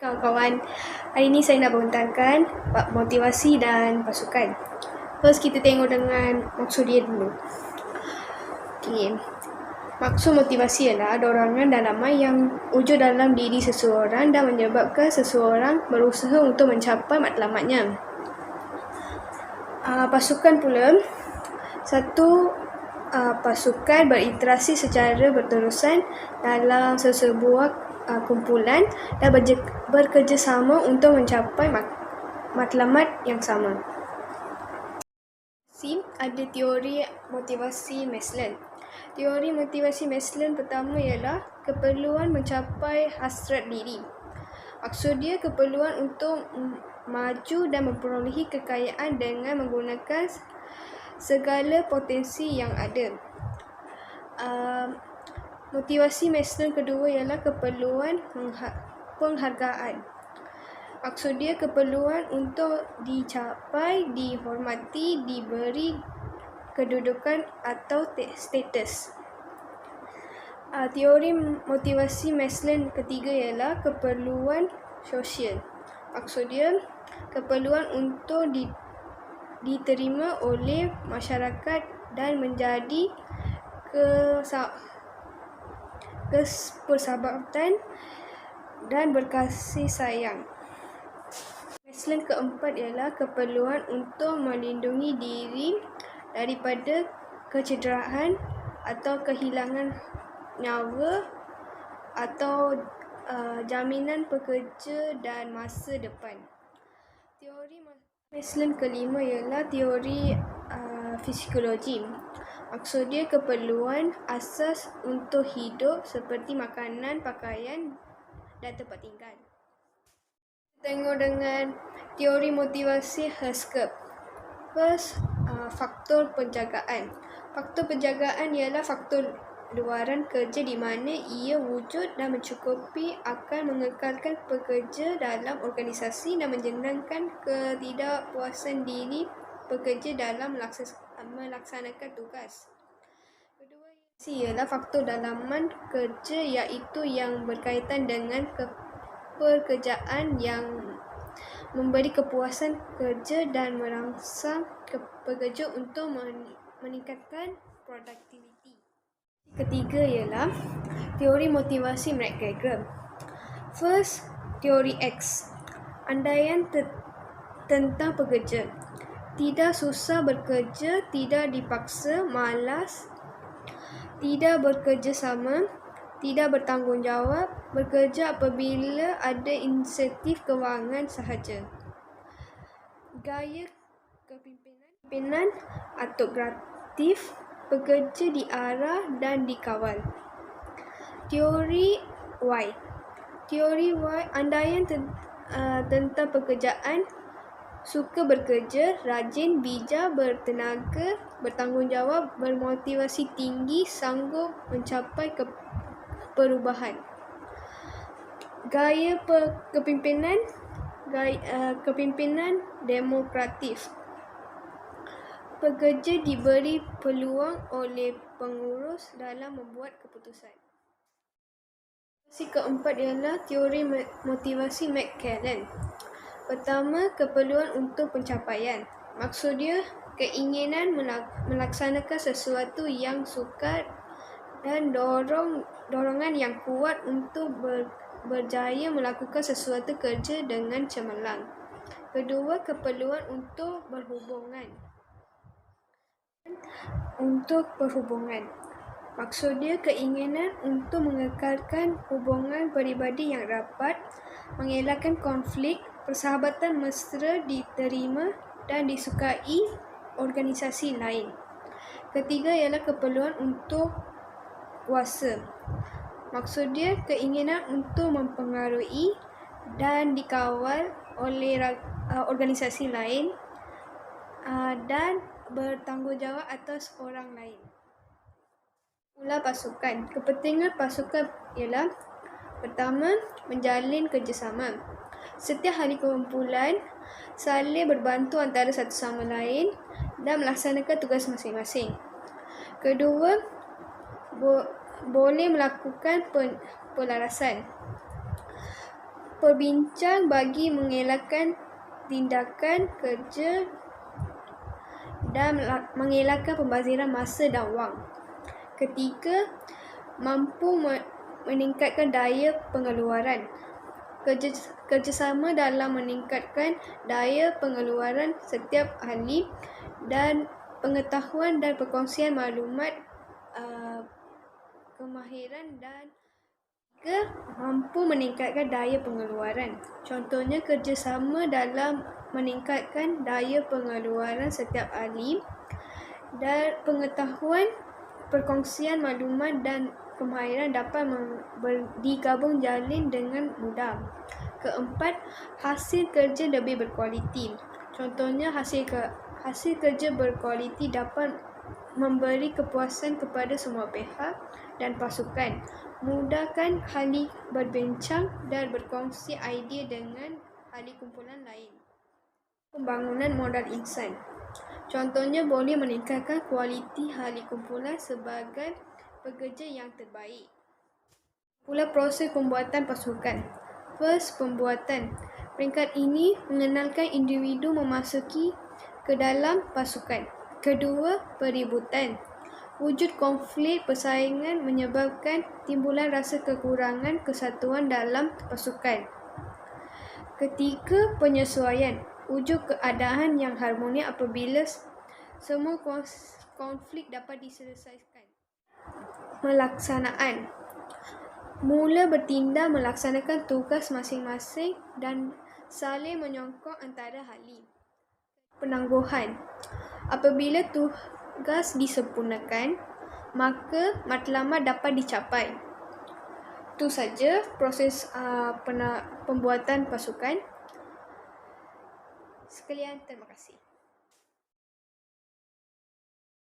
Kawan-kawan, hari ini saya nak bentangkan bab motivasi dan pasukan. First, kita tengok dengan maksud dia dulu. Okay. Maksud motivasi ialah dorongan dalaman yang wujud dalam diri seseorang dan menyebabkan seseorang berusaha untuk mencapai matlamatnya. Pasukan pula, satu pasukan berinteraksi secara berterusan dalam sesebuah kumpulan dan bekerjasama untuk mencapai matlamat yang sama. Ada teori motivasi Maslow. Teori motivasi Maslow pertama ialah keperluan mencapai hasrat diri. Maksud dia keperluan untuk maju dan memperolehi kekayaan dengan menggunakan segala potensi yang ada. Motivasi Maslow kedua ialah keperluan penghargaan. Maksud dia keperluan untuk dicapai, dihormati, diberi kedudukan atau status. Teori motivasi Maslow ketiga ialah keperluan sosial. Maksud dia keperluan untuk diterima oleh masyarakat dan menjadi persahabatan dan berkasih sayang. Maslow keempat ialah keperluan untuk melindungi diri daripada kecederaan atau kehilangan nyawa atau jaminan pekerja dan masa depan. Teori Maslow kelima ialah teori psikologi. Maksud dia keperluan asas untuk hidup seperti makanan, pakaian dan tempat tinggal. Tengok dengan teori motivasi Herskop. First, faktor penjagaan. Faktor penjagaan ialah faktor luaran kerja di mana ia wujud dan mencukupi akan mengekalkan pekerja dalam organisasi dan menjenangkan ketidakpuasan diri pekerja dalam melaksanakan tugas. Kedua ialah faktor dalaman kerja iaitu yang berkaitan dengan pekerjaan yang memberi kepuasan kerja dan merangsang pekerja untuk meningkatkan produktiviti. Ketiga ialah teori motivasi McGregor. First, teori X. Andaian tentang pekerja. Tidak susah bekerja, tidak dipaksa, malas, tidak bekerja sama, tidak bertanggungjawab, bekerja apabila ada insentif kewangan sahaja. Gaya kepimpinan autokratif, bekerja diarah dan dikawal. Teori Y. Teori Y, andaian tentang pekerjaan, suka bekerja, rajin, bijak, bertenaga, bertanggungjawab, bermotivasi tinggi, sanggup mencapai perubahan. Gaya kepimpinan demokratif. Pekerja diberi peluang oleh pengurus dalam membuat keputusan. Teori keempat ialah teori motivasi McClellan. Pertama, keperluan untuk pencapaian. Maksud dia keinginan melaksanakan sesuatu yang sukar dan dorongan yang kuat untuk berjaya melakukan sesuatu kerja dengan cemerlang. Kedua, keperluan untuk perhubungan. Maksud dia keinginan untuk mengekalkan hubungan peribadi yang rapat, mengelakkan konflik, persahabatan mesra diterima dan disukai organisasi lain. Ketiga ialah keperluan untuk kuasa. Maksud dia keinginan untuk mempengaruhi dan dikawal oleh organisasi lain dan bertanggungjawab atas orang lain. Mula pasukan. Kepentingan pasukan ialah pertama, menjalin kerjasama. Setiap ahli kumpulan saling berbantu antara satu sama lain dan melaksanakan tugas masing-masing. Kedua, boleh melakukan pelarasan. Berbincang bagi mengelakkan tindakan kerja dan mengelakkan pembaziran masa dan wang. Ketiga, mampu meningkatkan daya pengeluaran. Kerjasama dalam meningkatkan daya pengeluaran setiap ahli dan pengetahuan dan perkongsian maklumat, kemahiran dan mampu meningkatkan daya pengeluaran. Contohnya kerjasama dalam meningkatkan daya pengeluaran setiap ahli dan pengetahuan, perkongsian maklumat dan kemahiran dapat digabung jalin dengan mudah. Keempat, hasil kerja lebih berkualiti. Contohnya hasil kerja berkualiti dapat memberi kepuasan kepada semua pihak dan pasukan, mudahkan ahli berbincang dan berkongsi idea dengan ahli kumpulan lain. Pembangunan modal insan. Contohnya boleh meningkatkan kualiti ahli kumpulan sebagai pekerja yang terbaik. Pula proses pembuatan pasukan. First, pembuatan. Peringkat ini mengenalkan individu memasuki ke dalam pasukan. Kedua, peributan. Wujud konflik persaingan menyebabkan timbulan rasa kekurangan kesatuan dalam pasukan. Ketiga, penyesuaian. Wujud keadaan yang harmoni apabila semua konflik dapat diselesaikan. Melaksanaan. Mula bertindak melaksanakan tugas masing-masing dan saling menyokong antara ahli. Penangguhan. Apabila tugas disempurnakan, maka matlamat dapat dicapai. Itu saja proses pembuatan pasukan. Sekalian, terima kasih.